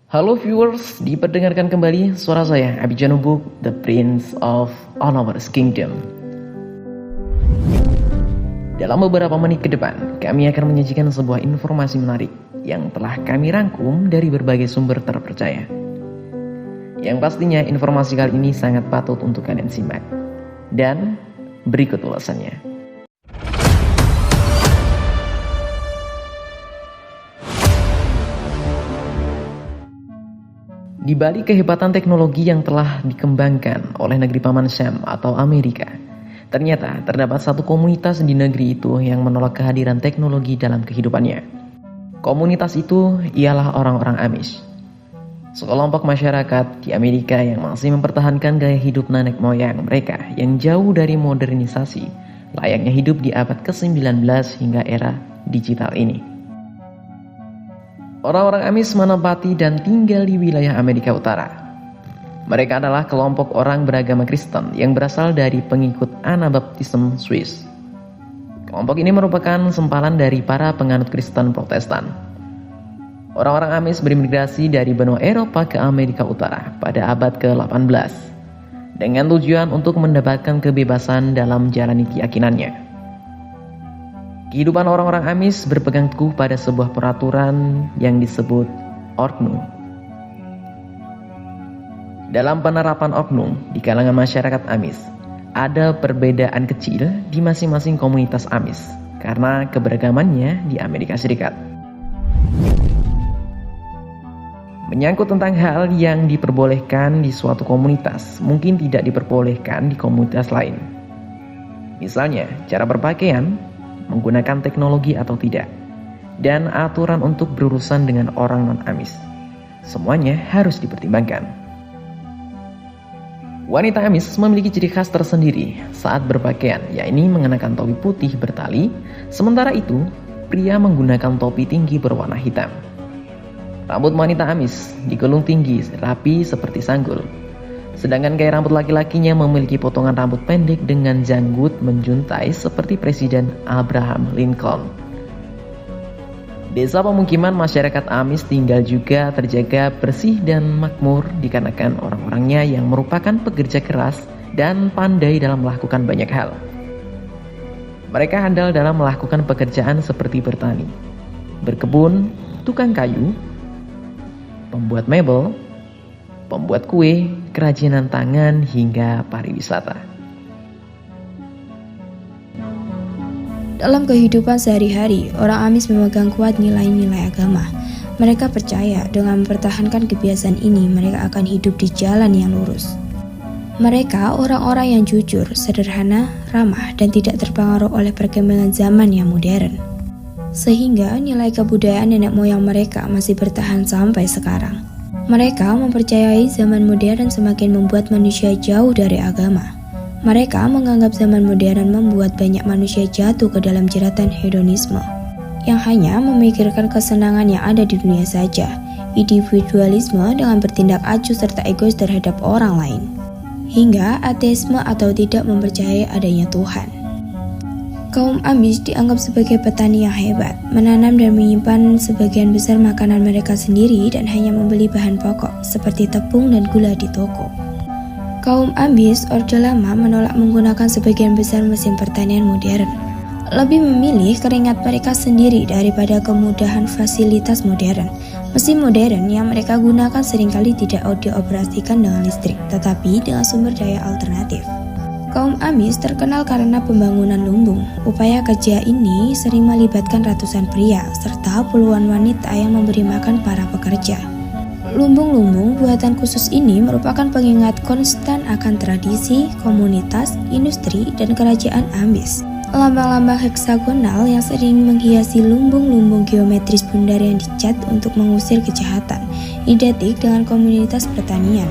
Halo viewers, diperdengarkan kembali suara saya, Abijah Nubuk, The Prince of All Our Kingdom. Dalam beberapa menit ke depan, kami akan menyajikan sebuah informasi menarik yang telah kami rangkum dari berbagai sumber terpercaya. Yang pastinya informasi kali ini sangat patut untuk kalian simak. Dan berikut ulasannya. Di balik kehebatan teknologi yang telah dikembangkan oleh negeri Paman Sam atau Amerika, ternyata terdapat satu komunitas di negeri itu yang menolak kehadiran teknologi dalam kehidupannya. Komunitas itu ialah orang-orang Amish, sekelompok masyarakat di Amerika yang masih mempertahankan gaya hidup nenek moyang mereka yang jauh dari modernisasi, layaknya hidup di abad ke-19 hingga era digital ini. Orang-orang Amish menempati dan tinggal di wilayah Amerika Utara. Mereka adalah kelompok orang beragama Kristen yang berasal dari pengikut Anabaptisme Swiss. Kelompok ini merupakan sempalan dari para penganut Kristen Protestan. Orang-orang Amish berimigrasi dari benua Eropa ke Amerika Utara pada abad ke-18 dengan tujuan untuk mendapatkan kebebasan dalam menjalani keyakinannya. Kehidupan orang-orang Amish berpegang teguh pada sebuah peraturan yang disebut Ordnung. Dalam penerapan Ordnung di kalangan masyarakat Amish, ada perbedaan kecil di masing-masing komunitas Amish karena keberagamannya di Amerika Serikat. Menyangkut tentang hal yang diperbolehkan di suatu komunitas, mungkin tidak diperbolehkan di komunitas lain. Misalnya, cara berpakaian, menggunakan teknologi atau tidak, dan aturan untuk berurusan dengan orang non-Amish. Semuanya harus dipertimbangkan. Wanita Amish memiliki ciri khas tersendiri saat berpakaian, yakni mengenakan topi putih bertali, sementara itu pria menggunakan topi tinggi berwarna hitam. Rambut wanita Amish digulung tinggi rapi seperti sanggul, sedangkan gaya rambut laki-lakinya memiliki potongan rambut pendek dengan janggut menjuntai seperti Presiden Abraham Lincoln. Desa pemukiman masyarakat Amish tinggal juga terjaga bersih dan makmur dikarenakan orang-orangnya yang merupakan pekerja keras dan pandai dalam melakukan banyak hal. Mereka handal dalam melakukan pekerjaan seperti bertani, berkebun, tukang kayu, pembuat mebel, pembuat kue, kerajinan tangan, hingga pariwisata. Dalam kehidupan sehari-hari, orang Amish memegang kuat nilai-nilai agama. Mereka percaya dengan mempertahankan kebiasaan ini, mereka akan hidup di jalan yang lurus. Mereka orang-orang yang jujur, sederhana, ramah, dan tidak terpengaruh oleh perkembangan zaman yang modern. Sehingga nilai kebudayaan nenek moyang mereka masih bertahan sampai sekarang. Mereka mempercayai zaman modern semakin membuat manusia jauh dari agama. Mereka menganggap zaman modern membuat banyak manusia jatuh ke dalam jeratan hedonisme, yang hanya memikirkan kesenangan yang ada di dunia saja, individualisme dengan bertindak acuh serta egois terhadap orang lain, hingga ateisme atau tidak mempercayai adanya Tuhan. Kaum Amish dianggap sebagai petani yang hebat, menanam dan menyimpan sebagian besar makanan mereka sendiri dan hanya membeli bahan pokok seperti tepung dan gula di toko. Kaum Amish Orde Lama menolak menggunakan sebagian besar mesin pertanian modern, lebih memilih keringat mereka sendiri daripada kemudahan fasilitas modern. Mesin modern yang mereka gunakan seringkali tidak dioperasikan dengan listrik, tetapi dengan sumber daya alternatif. Kaum Amish terkenal karena pembangunan lumbung. Upaya kerja ini sering melibatkan ratusan pria, serta puluhan wanita yang memberi makan para pekerja. Lumbung-lumbung buatan khusus ini merupakan pengingat konstan akan tradisi, komunitas, industri, dan kerajaan Amish. Lambang-lambang heksagonal yang sering menghiasi lumbung-lumbung geometris bundar yang dicat untuk mengusir kejahatan, identik dengan komunitas pertanian.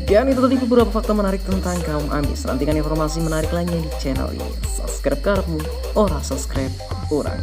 Dan itu tadi beberapa fakta menarik tentang kaum Amish. Nantikan informasi menarik lainnya di channel ini. Subscribe karepmu, ora subscribe orang.